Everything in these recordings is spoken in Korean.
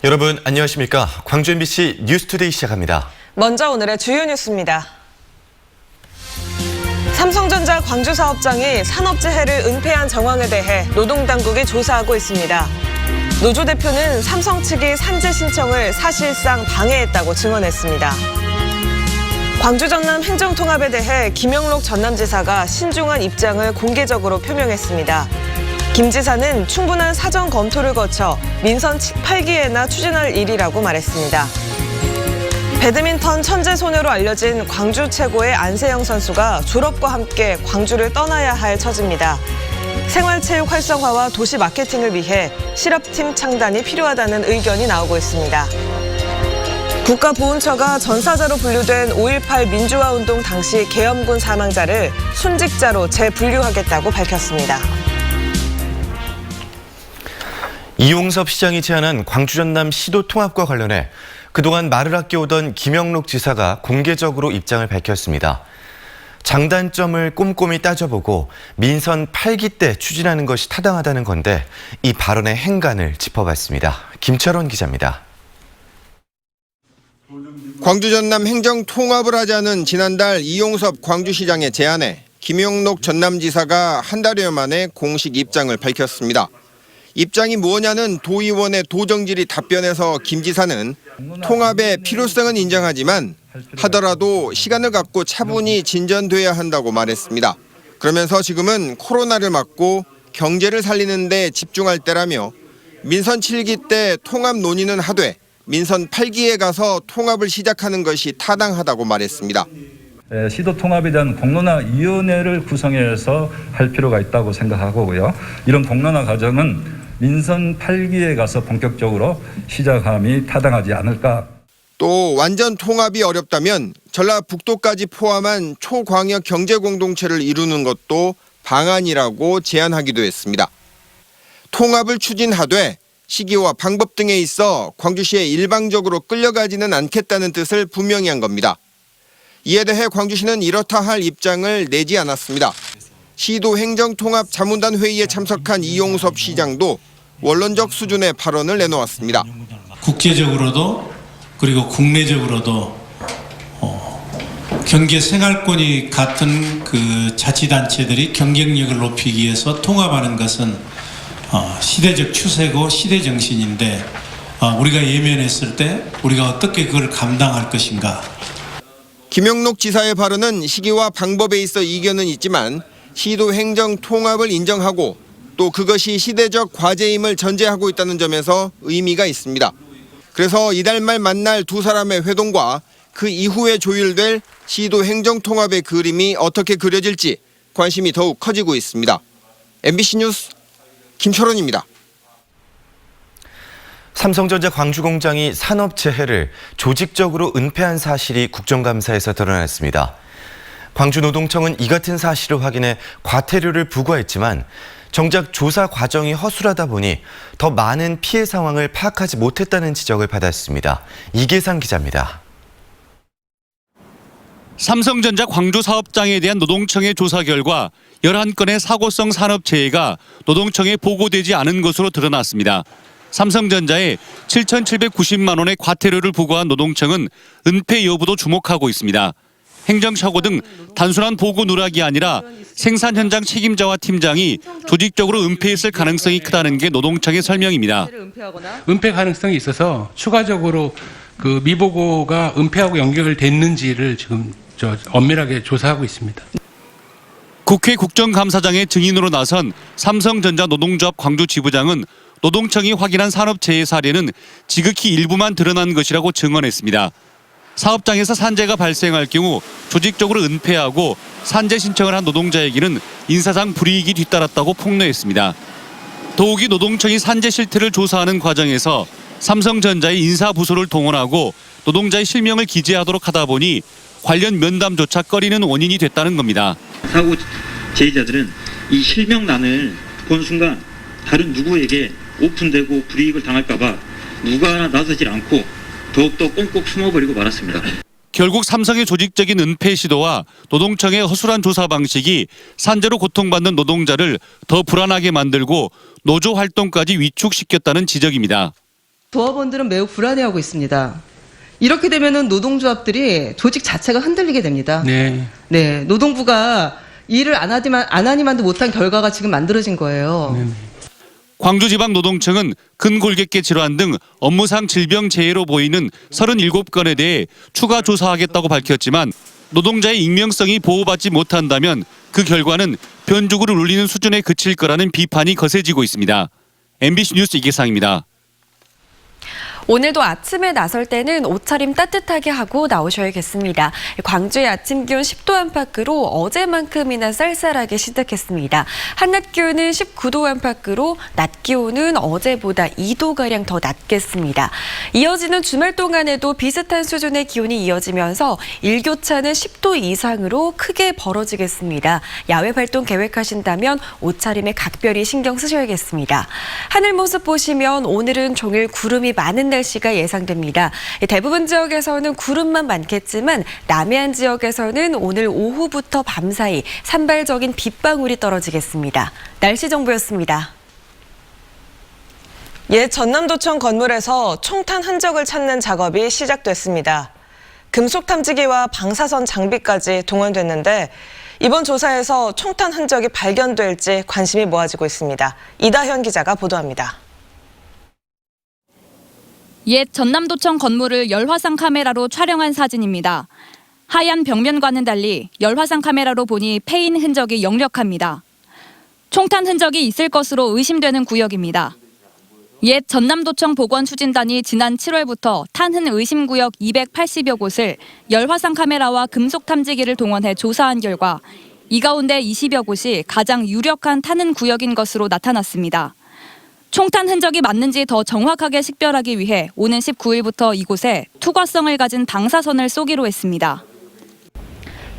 여러분 안녕하십니까? 광주 MBC 뉴스투데이 시작합니다. 먼저 오늘의 주요 뉴스입니다. 삼성전자 광주 사업장이 산업재해를 은폐한 정황에 대해 노동당국이 조사하고 있습니다. 노조 대표는 삼성 측이 산재 신청을 사실상 방해했다고 증언했습니다. 광주 전남 행정통합에 대해 김영록 전남지사가 신중한 입장을 공개적으로 표명했습니다. 김 지사는 충분한 사전 검토를 거쳐 민선 8기에나 추진할 일이라고 말했습니다. 배드민턴 천재 소녀로 알려진 광주 최고의 안세영 선수가 졸업과 함께 광주를 떠나야 할 처지입니다. 생활체육 활성화와 도시 마케팅을 위해 실업팀 창단이 필요하다는 의견이 나오고 있습니다. 국가보훈처가 전사자로 분류된 5.18 민주화운동 당시 계엄군 사망자를 순직자로 재분류하겠다고 밝혔습니다. 이용섭 시장이 제안한 광주 전남 시도 통합과 관련해 그동안 말을 아껴오던 김영록 지사가 공개적으로 입장을 밝혔습니다. 장단점을 꼼꼼히 따져보고 민선 8기 때 추진하는 것이 타당하다는 건데 이 발언의 행간을 짚어봤습니다. 김철원 기자입니다. 광주 전남 행정 통합을 하자는 지난달 이용섭 광주시장의 제안에 김영록 전남지사가 한 달여 만에 공식 입장을 밝혔습니다. 입장이 뭐냐는 도의원의 도정질이 답변해서 김 지사는 통합의 필요성은 인정하지만 하더라도 시간을 갖고 차분히 진전돼야 한다고 말했습니다. 그러면서 지금은 코로나를 막고 경제를 살리는 데 집중할 때라며 민선 7기 때 통합 논의는 하되 민선 8기에 가서 통합을 시작하는 것이 타당하다고 말했습니다. 시도 통합에 대한 공론화위원회를 구성해서 할 필요가 있다고 생각하고요. 이런 공론화 과정은 민선 8기에 가서 본격적으로 시작함이 타당하지 않을까. 또 완전 통합이 어렵다면 전라북도까지 포함한 초광역 경제공동체를 이루는 것도 방안이라고 제안하기도 했습니다. 통합을 추진하되 시기와 방법 등에 있어 광주시에 일방적으로 끌려가지는 않겠다는 뜻을 분명히 한 겁니다. 이에 대해 광주시는 이렇다 할 입장을 내지 않았습니다. 시도 행정통합 자문단 회의에 참석한 이용섭 시장도 원론적 수준의 발언을 내놓았습니다. 국제적으로도 그리고 국내적으로도 경제 생활권이 같은 그 자치단체들이 경쟁력을 높이기 위해서 통합하는 것은 시대적 추세고 시대 정신인데 우리가 예면했을 때 우리가 어떻게 그걸 감당할 것인가. 김영록 지사의 발언은 시기와 방법에 있어 이견은 있지만 시도 행정 통합을 인정하고 또 그것이 시대적 과제임을 전제하고 있다는 점에서 의미가 있습니다. 그래서 이달 말 만날 두 사람의 회동과 그 이후에 조율될 시도 행정 통합의 그림이 어떻게 그려질지 관심이 더욱 커지고 있습니다. MBC 뉴스 김철원입니다. 삼성전자 광주 공장이 산업재해를 조직적으로 은폐한 사실이 국정감사에서 드러났습니다. 광주노동청은 이 같은 사실을 확인해 과태료를 부과했지만 정작 조사 과정이 허술하다 보니 더 많은 피해 상황을 파악하지 못했다는 지적을 받았습니다. 이계상 기자입니다. 삼성전자 광주 사업장에 대한 노동청의 조사 결과 11건의 사고성 산업재해가 노동청에 보고되지 않은 것으로 드러났습니다. 삼성전자에 7,790만 원의 과태료를 부과한 노동청은 은폐 여부도 주목하고 있습니다. 행정착오 등 단순한 보고 누락이 아니라 생산 현장 책임자와 팀장이 조직적으로 은폐했을 가능성이 크다는 게 노동청의 설명입니다. 은폐 가능성이 있어서 추가적으로 그 미보고가 은폐하고 연결됐는지를 지금 엄밀하게 조사하고 있습니다. 국회 국정감사장의 증인으로 나선 삼성전자 노동조합 광주 지부장은 노동청이 확인한 산업재해 사례는 지극히 일부만 드러난 것이라고 증언했습니다. 사업장에서 산재가 발생할 경우 조직적으로 은폐하고 산재 신청을 한 노동자에게는 인사상 불이익이 뒤따랐다고 폭로했습니다. 더욱이 노동청이 산재 실태를 조사하는 과정에서 삼성전자의 인사부서를 동원하고 노동자의 실명을 기재하도록 하다 보니 관련 면담조차 꺼리는 원인이 됐다는 겁니다. 사고 제의자들은 이 실명란을 본 순간 다른 누구에게 오픈되고 불이익을 당할까 봐 누가 하나 나서질 않고 더욱더 꽁꽁 숨어버리고 말았습니다. 결국 삼성의 조직적인 은폐 시도와 노동청의 허술한 조사 방식이 산재로 고통받는 노동자를 더 불안하게 만들고 노조 활동까지 위축시켰다는 지적입니다. 조합원들은 매우 불안해하고 있습니다. 이렇게 되면은 노동조합들이 조직 자체가 흔들리게 됩니다. 네. 네, 노동부가 일을 안 하니만도 못한 결과가 지금 만들어진 거예요. 네. 광주지방노동청은 근골격계 질환 등 업무상 질병 재해로 보이는 37건에 대해 추가 조사하겠다고 밝혔지만 노동자의 익명성이 보호받지 못한다면 그 결과는 변죽으로 울리는 수준에 그칠 거라는 비판이 거세지고 있습니다. MBC 뉴스 이계상입니다. 오늘도 아침에 나설 때는 옷차림 따뜻하게 하고 나오셔야겠습니다. 광주의 아침 기온 10도 안팎으로 어제만큼이나 쌀쌀하게 시작했습니다. 한낮 기온은 19도 안팎으로 낮 기온은 어제보다 2도가량 더 낮겠습니다. 이어지는 주말 동안에도 비슷한 수준의 기온이 이어지면서 일교차는 10도 이상으로 크게 벌어지겠습니다. 야외 활동 계획하신다면 옷차림에 각별히 신경 쓰셔야겠습니다. 하늘 모습 보시면 오늘은 종일 구름이 많은 날씨가 예상됩니다. 대부분 지역에서는 구름만 많겠지만 남해안 지역에서는 오늘 오후부터 밤사이 산발적인 빗방울이 떨어지겠습니다. 날씨 정보였습니다. 옛 전남도청 건물에서 총탄 흔적을 찾는 작업이 시작됐습니다. 금속 탐지기와 방사선 장비까지 동원됐는데 이번 조사에서 총탄 흔적이 발견될지 관심이 모아지고 있습니다. 이다현 기자가 보도합니다. 옛 전남도청 건물을 열화상 카메라로 촬영한 사진입니다. 하얀 벽면과는 달리 열화상 카메라로 보니 패인 흔적이 역력합니다. 총탄 흔적이 있을 것으로 의심되는 구역입니다. 옛 전남도청 보건추진단이 지난 7월부터 탄흔 의심구역 280여 곳을 열화상 카메라와 금속 탐지기를 동원해 조사한 결과 이 가운데 20여 곳이 가장 유력한 탄흔 구역인 것으로 나타났습니다. 총탄 흔적이 맞는지 더 정확하게 식별하기 위해 오는 19일부터 이곳에 투과성을 가진 방사선을 쏘기로 했습니다.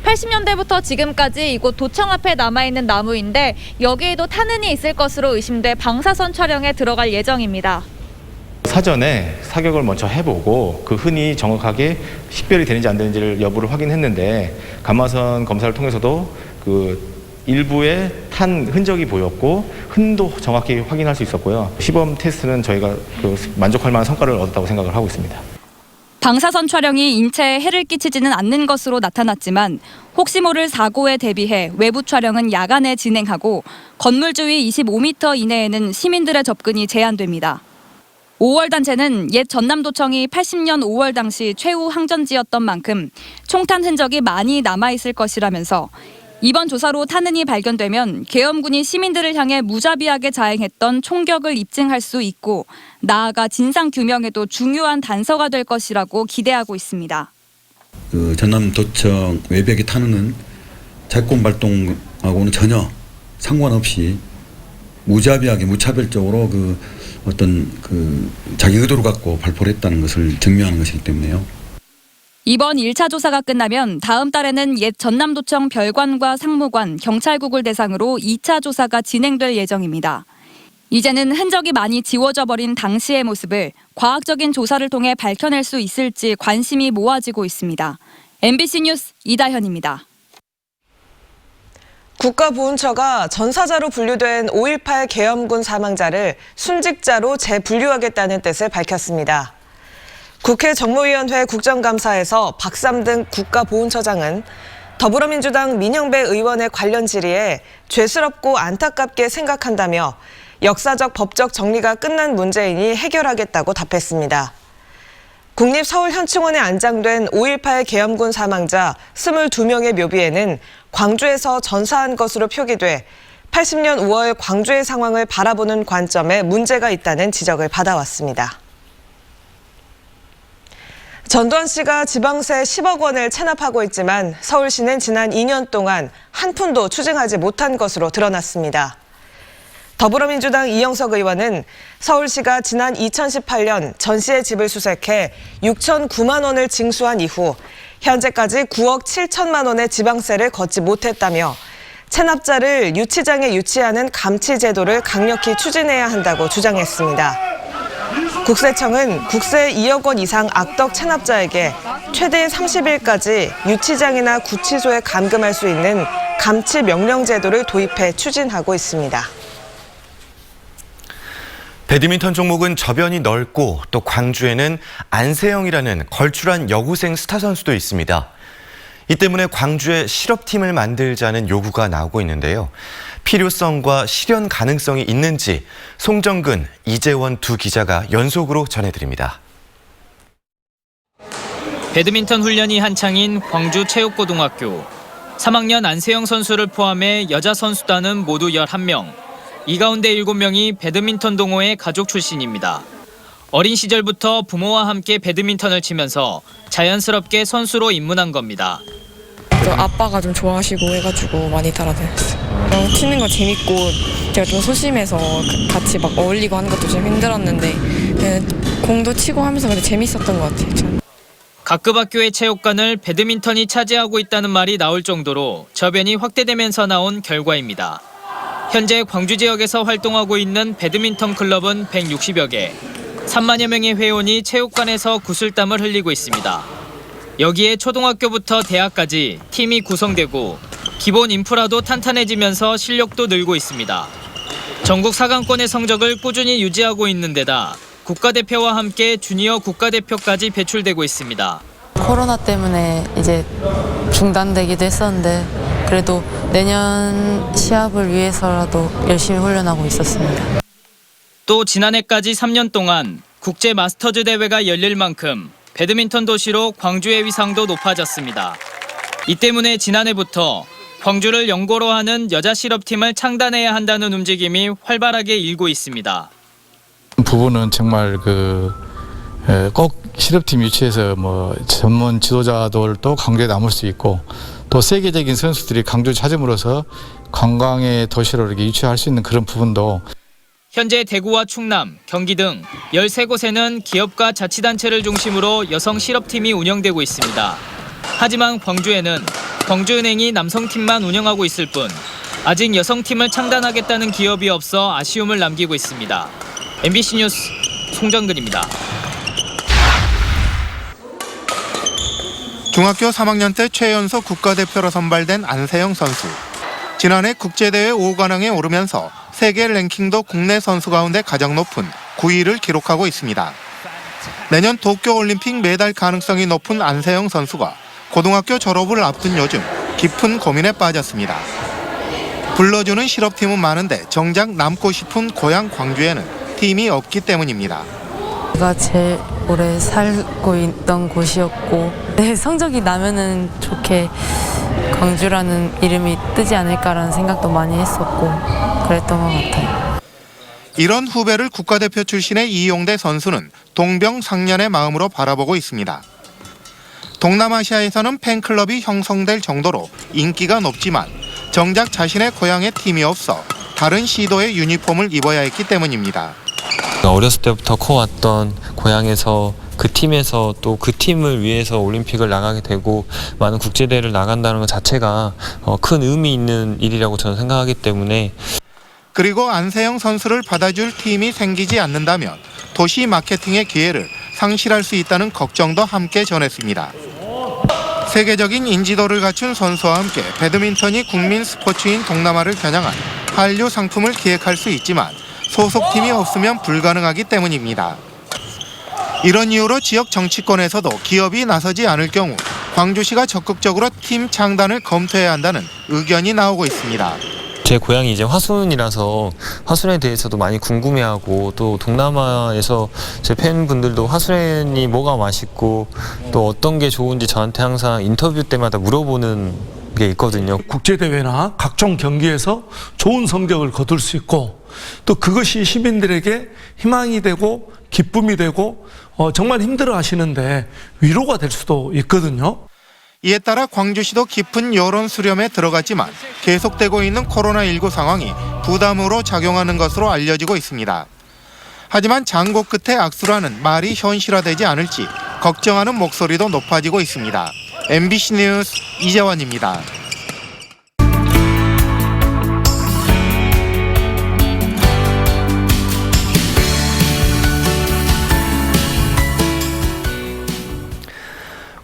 80년대부터 지금까지 이곳 도청 앞에 남아있는 나무인데 여기에도 탄흔이 있을 것으로 의심돼 방사선 촬영에 들어갈 예정입니다. 사전에 사격을 먼저 해보고 그 흔히 정확하게 식별이 되는지 안 되는지를 여부를 확인했는데 감마선 검사를 통해서도 그 일부의 탄 흔적이 보였고 흔도 정확히 확인할 수 있었고요. 시범 테스트는 저희가 만족할 만한 성과를 얻었다고 생각을 하고 있습니다. 방사선 촬영이 인체에 해를 끼치지는 않는 것으로 나타났지만 혹시 모를 사고에 대비해 외부 촬영은 야간에 진행하고 건물 주위 25m 이내에는 시민들의 접근이 제한됩니다. 5월 단체는 옛 전남도청이 80년 5월 당시 최후 항전지였던 만큼 총탄 흔적이 많이 남아있을 것이라면서 이번 조사로 탄흔이 발견되면 계엄군이 시민들을 향해 무자비하게 자행했던 총격을 입증할 수 있고 나아가 진상규명에도 중요한 단서가 될 것이라고 기대하고 있습니다. 전남도청 외벽의 탄흔은 자권 발동하고는 전혀 상관없이 무자비하게 무차별적으로 자기 의도를 갖고 발포를 했다는 것을 증명하는 것이기 때문에요. 이번 1차 조사가 끝나면 다음 달에는 옛 전남도청 별관과 상무관, 경찰국을 대상으로 2차 조사가 진행될 예정입니다. 이제는 흔적이 많이 지워져 버린 당시의 모습을 과학적인 조사를 통해 밝혀낼 수 있을지 관심이 모아지고 있습니다. MBC 뉴스 이다현입니다. 국가보훈처가 전사자로 분류된 5.18 계엄군 사망자를 순직자로 재분류하겠다는 뜻을 밝혔습니다. 국회 정무위원회 국정감사에서 박삼등 국가보훈처장은 더불어민주당 민영배 의원의 관련 질의에 죄스럽고 안타깝게 생각한다며 역사적 법적 정리가 끝난 문제이니 해결하겠다고 답했습니다. 국립서울현충원에 안장된 5.18 계엄군 사망자 22명의 묘비에는 광주에서 전사한 것으로 표기돼 80년 5월 광주의 상황을 바라보는 관점에 문제가 있다는 지적을 받아왔습니다. 전두환 씨가 지방세 10억 원을 체납하고 있지만 서울시는 지난 2년 동안 한 푼도 추징하지 못한 것으로 드러났습니다. 더불어민주당 이영석 의원은 서울시가 지난 2018년 전 씨의 집을 수색해 6,009만 원을 징수한 이후 현재까지 9억 7천만 원의 지방세를 걷지 못했다며 체납자를 유치장에 유치하는 감치 제도를 강력히 추진해야 한다고 주장했습니다. 국세청은 국세 2억 원 이상 악덕 체납자에게 최대 30일까지 유치장이나 구치소에 감금할 수 있는 감치 명령 제도를 도입해 추진하고 있습니다. 배드민턴 종목은 저변이 넓고 또 광주에는 안세영이라는 걸출한 여고생 스타 선수도 있습니다. 이 때문에 광주에 실업팀을 만들자는 요구가 나오고 있는데요. 필요성과 실현 가능성이 있는지 송정근, 이재원 두 기자가 연속으로 전해드립니다. 배드민턴 훈련이 한창인 광주 체육고등학교. 3학년 안세영 선수를 포함해 여자 선수단은 모두 11명. 이 가운데 7명이 배드민턴 동호회 가족 출신입니다. 어린 시절부터 부모와 함께 배드민턴을 치면서 자연스럽게 선수로 입문한 겁니다. 아빠가 좀 좋아하시고 해가지고 많이 따라다녔어요. 치는 거 재밌고 제가 좀 소심해서 같이 막 어울리고 하는 것도 좀 힘들었는데 공도 치고 하면서 근데 재밌었던 것 같아요. 저는. 각급 학교의 체육관을 배드민턴이 차지하고 있다는 말이 나올 정도로 저변이 확대되면서 나온 결과입니다. 현재 광주 지역에서 활동하고 있는 배드민턴 클럽은 160여 개. 3만여 명의 회원이 체육관에서 구슬땀을 흘리고 있습니다. 여기에 초등학교부터 대학까지 팀이 구성되고 기본 인프라도 탄탄해지면서 실력도 늘고 있습니다. 전국 4강권의 성적을 꾸준히 유지하고 있는 데다 국가대표와 함께 주니어 국가대표까지 배출되고 있습니다. 코로나 때문에 이제 중단되기도 했었는데 그래도 내년 시합을 위해서라도 열심히 훈련하고 있었습니다. 또 지난해까지 3년 동안 국제 마스터즈 대회가 열릴 만큼 배드민턴 도시로 광주의 위상도 높아졌습니다. 이 때문에 지난해부터 광주를 연고로 하는 여자 실업팀을 창단해야 한다는 움직임이 활발하게 일고 있습니다. 부분은 정말 꼭 실업팀 유치해서 전문 지도자들도 광주에 남을 수 있고 또 세계적인 선수들이 광주를 찾음으로써 관광의 도시로 이렇게 유치할 수 있는 그런 부분도. 현재 대구와 충남, 경기 등 13곳에는 기업과 자치단체를 중심으로 여성 실업팀이 운영되고 있습니다. 하지만 광주에는 광주은행이 남성팀만 운영하고 있을 뿐 아직 여성팀을 창단하겠다는 기업이 없어 아쉬움을 남기고 있습니다. MBC 뉴스 송정근입니다. 중학교 3학년 때 최연소 국가대표로 선발된 안세영 선수. 지난해 국제대회 5관왕에 오르면서 세계 랭킹도 국내 선수 가운데 가장 높은 9위를 기록하고 있습니다. 내년 도쿄올림픽 메달 가능성이 높은 안세영 선수가 고등학교 졸업을 앞둔 요즘 깊은 고민에 빠졌습니다. 불러주는 실업팀은 많은데 정작 남고 싶은 고향 광주에는 팀이 없기 때문입니다. 제가 제일 오래 살고 있던 곳이었고 내 성적이 나면은 좋게 광주라는 이름이 뜨지 않을까라는 생각도 많이 했었고 그랬던 것 같아요. 이런 후배를 국가대표 출신의 이용대 선수는 동병상련의 마음으로 바라보고 있습니다. 동남아시아에서는 팬클럽이 형성될 정도로 인기가 높지만 정작 자신의 고향에 팀이 없어 다른 시도의 유니폼을 입어야 했기 때문입니다. 어렸을 때부터 커왔던 고향에서 그 팀에서 또 그 팀을 위해서 올림픽을 나가게 되고 많은 국제대회를 나간다는 것 자체가 큰 의미 있는 일이라고 저는 생각하기 때문에. 그리고 안세영 선수를 받아줄 팀이 생기지 않는다면 도시 마케팅의 기회를 상실할 수 있다는 걱정도 함께 전했습니다. 세계적인 인지도를 갖춘 선수와 함께 배드민턴이 국민 스포츠인 동남아를 겨냥한 한류 상품을 기획할 수 있지만 소속팀이 없으면 불가능하기 때문입니다. 이런 이유로 지역 정치권에서도 기업이 나서지 않을 경우 광주시가 적극적으로 팀 창단을 검토해야 한다는 의견이 나오고 있습니다. 제 고향이 이제 화순이라서 화순에 대해서도 많이 궁금해하고 또 동남아에서 제 팬분들도 화순이 뭐가 맛있고 또 어떤 게 좋은지 저한테 항상 인터뷰 때마다 물어보는 게 있거든요. 국제대회나 각종 경기에서 좋은 성적을 거둘 수 있고 또 그것이 시민들에게 희망이 되고 기쁨이 되고 정말 힘들어 하시는데 위로가 될 수도 있거든요. 이에 따라 광주시도 깊은 여론 수렴에 들어갔지만 계속되고 있는 코로나19 상황이 부담으로 작용하는 것으로 알려지고 있습니다. 하지만 장고 끝에 악수라는 말이 현실화되지 않을지 걱정하는 목소리도 높아지고 있습니다. MBC 뉴스 이재원입니다.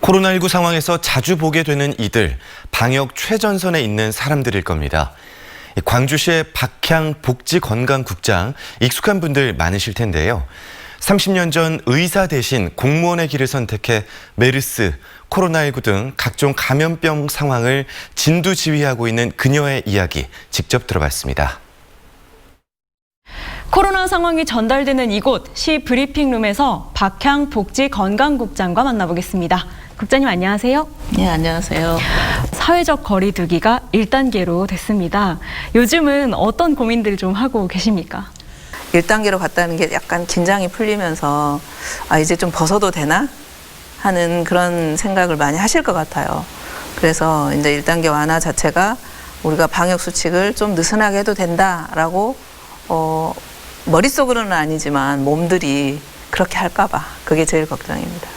코로나19 상황에서 자주 보게 되는 이들, 방역 최전선에 있는 사람들일 겁니다. 광주시의 박향 복지건강국장 익숙한 분들 많으실 텐데요. 30년 전 의사 대신 공무원의 길을 선택해 메르스, 코로나19 등 각종 감염병 상황을 진두지휘하고 있는 그녀의 이야기 직접 들어봤습니다. 코로나 상황이 전달되는 이곳 시 브리핑룸에서 박향 복지건강국장과 만나보겠습니다. 국장님 안녕하세요. 네, 안녕하세요. 사회적 거리 두기가 1단계로 됐습니다. 요즘은 어떤 고민들 좀 하고 계십니까? 1단계로 갔다는 게 약간 긴장이 풀리면서 이제 좀 벗어도 되나? 하는 그런 생각을 많이 하실 것 같아요. 그래서 이제 1단계 완화 자체가 우리가 방역 수칙을 좀 느슨하게 해도 된다라고 머릿속으로는 아니지만 몸들이 그렇게 할까 봐 그게 제일 걱정입니다.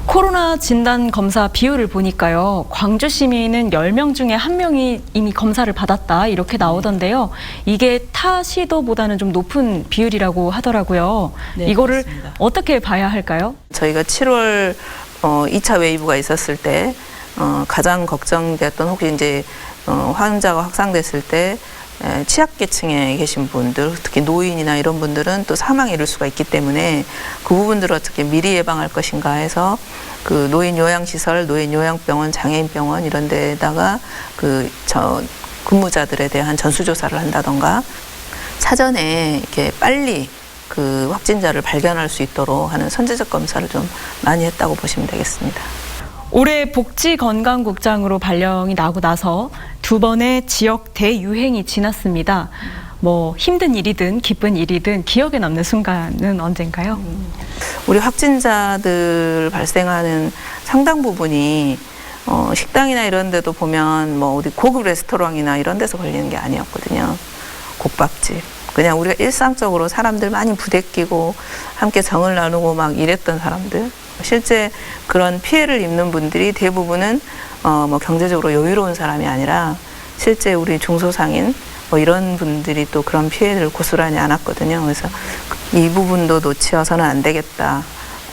코로나 진단 검사 비율을 보니까요. 광주 시민은 10명 중에 1명이 이미 검사를 받았다 이렇게 나오던데요. 이게 타 시도보다는 좀 높은 비율이라고 하더라고요. 네, 이거를 그렇습니다. 어떻게 봐야 할까요? 저희가 7월 2차 웨이브가 있었을 때 가장 걱정됐던 혹시 이제 환자가 확산됐을 때 취약계층에 계신 분들, 특히 노인이나 이런 분들은 또 사망에 이를 수가 있기 때문에 그 부분들을 어떻게 미리 예방할 것인가 해서 그 노인 요양시설, 노인 요양병원, 장애인병원 이런 데다가 근무자들에 대한 전수조사를 한다던가 사전에 이렇게 빨리 그 확진자를 발견할 수 있도록 하는 선제적 검사를 좀 많이 했다고 보시면 되겠습니다. 올해 복지건강국장으로 발령이 나고 나서 2번의 지역 대유행이 지났습니다. 뭐 힘든 일이든 기쁜 일이든 기억에 남는 순간은 언젠가요? 우리 확진자들 발생하는 상당 부분이 식당이나 이런 데도 보면 뭐 어디 고급 레스토랑이나 이런 데서 걸리는 게 아니었거든요. 국밥집. 그냥 우리가 일상적으로 사람들 많이 부대끼고 함께 정을 나누고 막 이랬던 사람들. 실제 그런 피해를 입는 분들이 대부분은 뭐 경제적으로 여유로운 사람이 아니라 실제 우리 중소상인 뭐 이런 분들이 또 그런 피해를 고스란히 안았거든요. 그래서 이 부분도 놓치어서는 안 되겠다.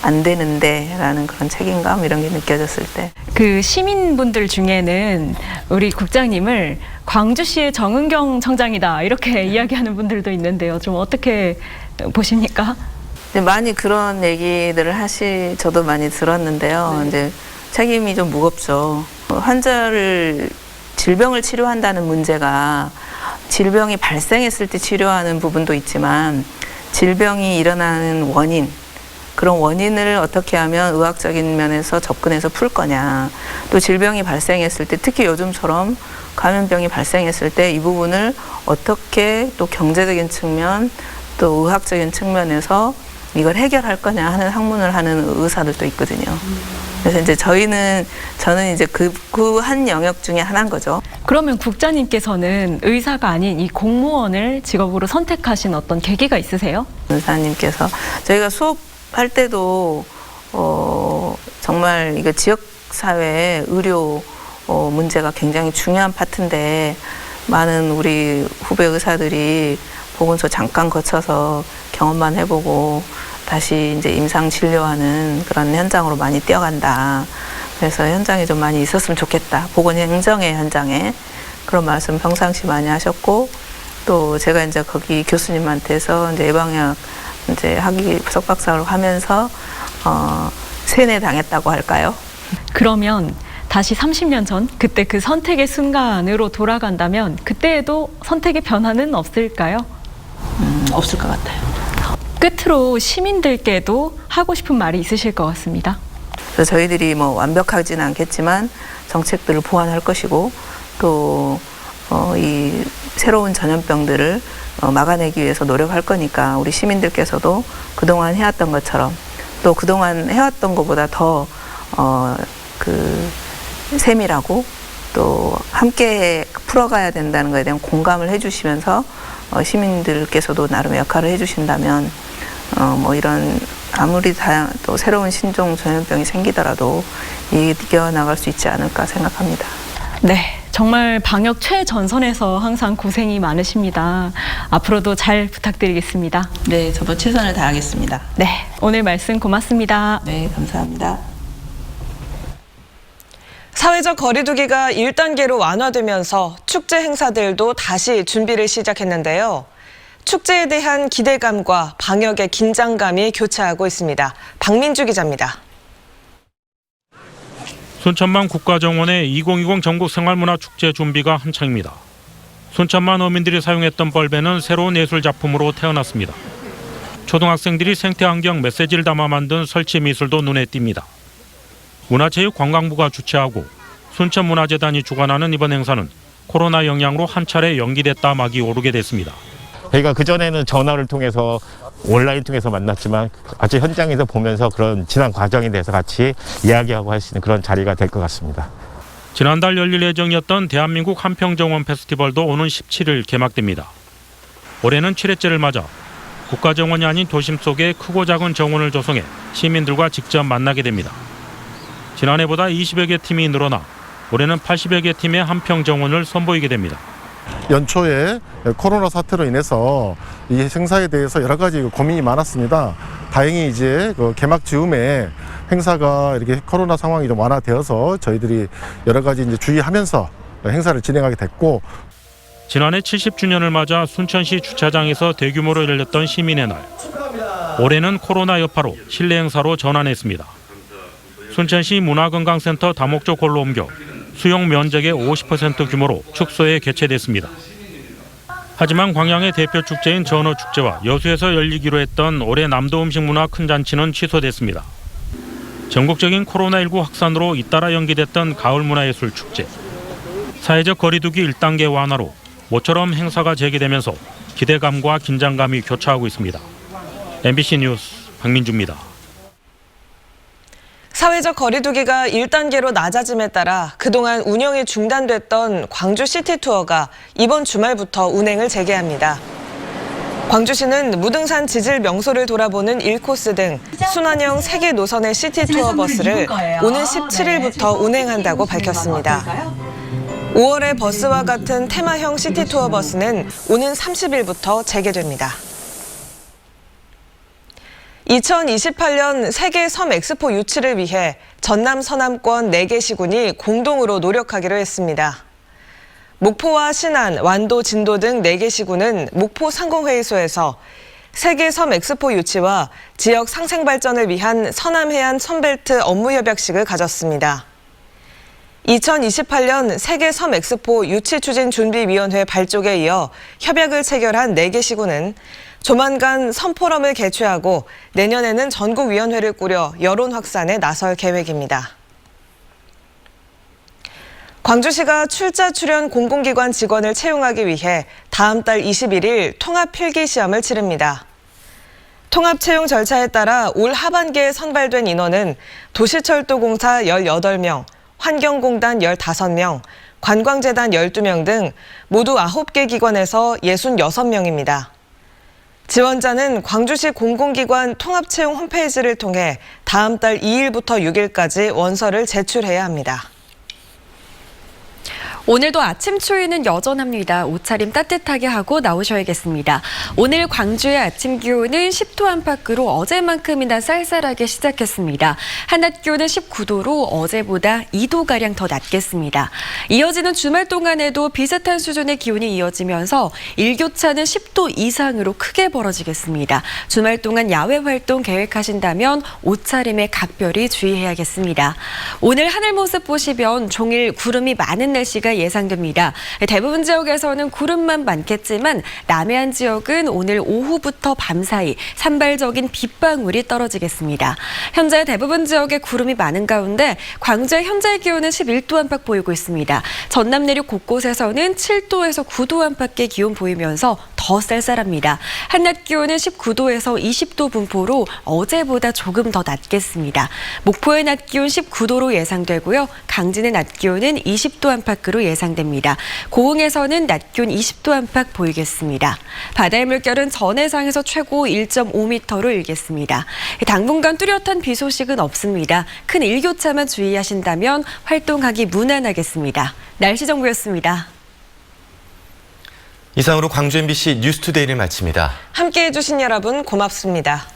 안 되는데 라는 그런 책임감 이런 게 느껴졌을 때. 그 시민분들 중에는 우리 국장님을 광주시의 정은경 청장이다 이렇게 이야기하는 분들도 있는데요. 좀 어떻게 보십니까? 많이 그런 얘기들을 저도 많이 들었는데요. 네. 이제 책임이 좀 무겁죠. 질병을 치료한다는 문제가 질병이 발생했을 때 치료하는 부분도 있지만 질병이 일어나는 원인, 그런 원인을 어떻게 하면 의학적인 면에서 접근해서 풀 거냐. 또 질병이 발생했을 때 특히 요즘처럼 감염병이 발생했을 때 이 부분을 어떻게 또 경제적인 측면 또 의학적인 측면에서 이걸 해결할 거냐 하는 학문을 하는 의사들도 있거든요. 그래서 이제 저는 이제 그 한 영역 중에 하나인 거죠. 그러면 국장님께서는 의사가 아닌 이 공무원을 직업으로 선택하신 어떤 계기가 있으세요? 의사님께서 저희가 수업할 때도 정말 이거 지역사회의 의료 문제가 굉장히 중요한 파트인데 많은 우리 후배 의사들이 보건소 잠깐 거쳐서 경험만 해보고 다시 이제 임상 진료하는 그런 현장으로 많이 뛰어간다. 그래서 현장에 좀 많이 있었으면 좋겠다. 보건행정의 현장에 그런 말씀 평상시 많이 하셨고 또 제가 이제 거기 교수님한테서 이제 예방약 이제 학위 석박사를 하면서 세뇌 당했다고 할까요? 그러면 다시 30년 전 그때 그 선택의 순간으로 돌아간다면 그때에도 선택의 변화는 없을까요? 없을 것 같아요. 끝으로 시민들께도 하고 싶은 말이 있으실 것 같습니다. 그래서 저희들이 뭐 완벽하지는 않겠지만 정책들을 보완할 것이고 또 이 새로운 전염병들을 막아내기 위해서 노력할 거니까 우리 시민들께서도 그동안 해왔던 것처럼 또 그동안 해왔던 것보다 더 세밀하고 또 함께 풀어가야 된다는 것에 대한 공감을 해주시면서 시민들께서도 나름의 역할을 해주신다면 뭐 이런 아무리 또 새로운 신종 전염병이 생기더라도 이겨나갈 수 있지 않을까 생각합니다. 네, 정말 방역 최전선에서 항상 고생이 많으십니다. 앞으로도 잘 부탁드리겠습니다. 네, 저도 최선을 다하겠습니다. 네, 오늘 말씀 고맙습니다. 네, 감사합니다. 사회적 거리두기가 1단계로 완화되면서 축제 행사들도 다시 준비를 시작했는데요. 축제에 대한 기대감과 방역의 긴장감이 교차하고 있습니다. 박민주 기자입니다. 순천만 국가정원의 2020 전국 생활문화축제 준비가 한창입니다. 순천만 어민들이 사용했던 뻘배는 새로운 예술작품으로 태어났습니다. 초등학생들이 생태환경 메시지를 담아 만든 설치 미술도 눈에 띕니다. 문화체육관광부가 주최하고 순천문화재단이 주관하는 이번 행사는 코로나 영향으로 한 차례 연기됐다 막이 오르게 됐습니다. 저희가 그전에는 전화를 통해서 온라인 통해서 만났지만 같이 현장에서 보면서 그런 지난 과정에 대해서 같이 이야기하고 할 수 있는 그런 자리가 될 것 같습니다. 지난달 열릴 예정이었던 대한민국 한평정원 페스티벌도 오는 17일 개막됩니다. 올해는 7회째를 맞아 국가정원이 아닌 도심 속에 크고 작은 정원을 조성해 시민들과 직접 만나게 됩니다. 지난해보다 20여 개 팀이 늘어나 올해는 80여 개 팀의 한평정원을 선보이게 됩니다. 연초에 코로나 사태로 인해서 이 행사에 대해서 여러 가지 고민이 많았습니다. 다행히 이제 개막 즈음에 행사가 이렇게 코로나 상황이 좀 완화되어서 저희들이 여러 가지 이제 주의하면서 행사를 진행하게 됐고, 지난해 70주년을 맞아 순천시 주차장에서 대규모로 열렸던 시민의 날. 올해는 코로나 여파로 실내 행사로 전환했습니다. 순천시 문화건강센터 다목적 홀로 옮겨 수용 면적의 50% 규모로 축소에 개최됐습니다. 하지만 광양의 대표 축제인 전어축제와 여수에서 열리기로 했던 올해 남도 음식문화 큰 잔치는 취소됐습니다. 전국적인 코로나19 확산으로 잇따라 연기됐던 가을문화예술축제. 사회적 거리두기 1단계 완화로 모처럼 행사가 재개되면서 기대감과 긴장감이 교차하고 있습니다. MBC 뉴스 박민주입니다. 사회적 거리두기가 1단계로 낮아짐에 따라 그동안 운영이 중단됐던 광주 시티투어가 이번 주말부터 운행을 재개합니다. 광주시는 무등산 지질 명소를 돌아보는 1코스 등 순환형 3개 노선의 시티투어 버스를 오는 17일부터 운행한다고 밝혔습니다. 5월의 버스와 같은 테마형 시티투어 버스는 오는 30일부터 재개됩니다. 2028년 세계 섬 엑스포 유치를 위해 전남 서남권 4개 시군이 공동으로 노력하기로 했습니다. 목포와 신안, 완도, 진도 등 4개 시군은 목포 상공회의소에서 세계 섬 엑스포 유치와 지역 상생 발전을 위한 서남해안 선벨트 업무협약식을 가졌습니다. 2028년 세계 섬 엑스포 유치추진준비위원회 발족에 이어 협약을 체결한 4개 시군은 조만간 섬포럼을 개최하고 내년에는 전국위원회를 꾸려 여론 확산에 나설 계획입니다. 광주시가 출자 출연 공공기관 직원을 채용하기 위해 다음 달 21일 통합필기시험을 치릅니다. 통합채용 절차에 따라 올 하반기에 선발된 인원은 도시철도공사 18명, 환경공단 15명, 관광재단 12명 등 모두 9개 기관에서 66명입니다. 지원자는 광주시 공공기관 통합채용 홈페이지를 통해 다음 달 2일부터 6일까지 원서를 제출해야 합니다. 오늘도 아침 추위는 여전합니다. 옷차림 따뜻하게 하고 나오셔야겠습니다. 오늘 광주의 아침 기온은 10도 안팎으로 어제만큼이나 쌀쌀하게 시작했습니다. 한낮 기온은 19도로 어제보다 2도가량 더 낮겠습니다. 이어지는 주말 동안에도 비슷한 수준의 기온이 이어지면서 일교차는 10도 이상으로 크게 벌어지겠습니다. 주말 동안 야외 활동 계획하신다면 옷차림에 각별히 주의해야겠습니다. 오늘 하늘 모습 보시면 종일 구름이 많은 날씨가 예상됩니다. 대부분 지역에서는 구름만 많겠지만 남해안 지역은 오늘 오후부터 밤사이 산발적인 빗방울이 떨어지겠습니다. 현재 대부분 지역에 구름이 많은 가운데 광주의 현재 기온은 11도 안팎 보이고 있습니다. 전남 내륙 곳곳에서는 7도에서 9도 안팎의 기온 보이면서 더 쌀쌀합니다. 한낮 기온은 19도에서 20도 분포로 어제보다 조금 더 낮겠습니다. 목포의 낮 기온 19도로 예상되고요. 강진의 낮 기온은 20도 안팎으로 예상됩니다. 고흥에서는 낮 기온 20도 안팎 보이겠습니다. 바다의 물결은 전해상에서 최고 1.5m로 일겠습니다. 당분간 뚜렷한 비 소식은 없습니다. 큰 일교차만 주의하신다면 활동하기 무난하겠습니다. 날씨 정보였습니다. 이상으로 광주 MBC 뉴스투데이를 마칩니다. 함께해 주신 여러분 고맙습니다.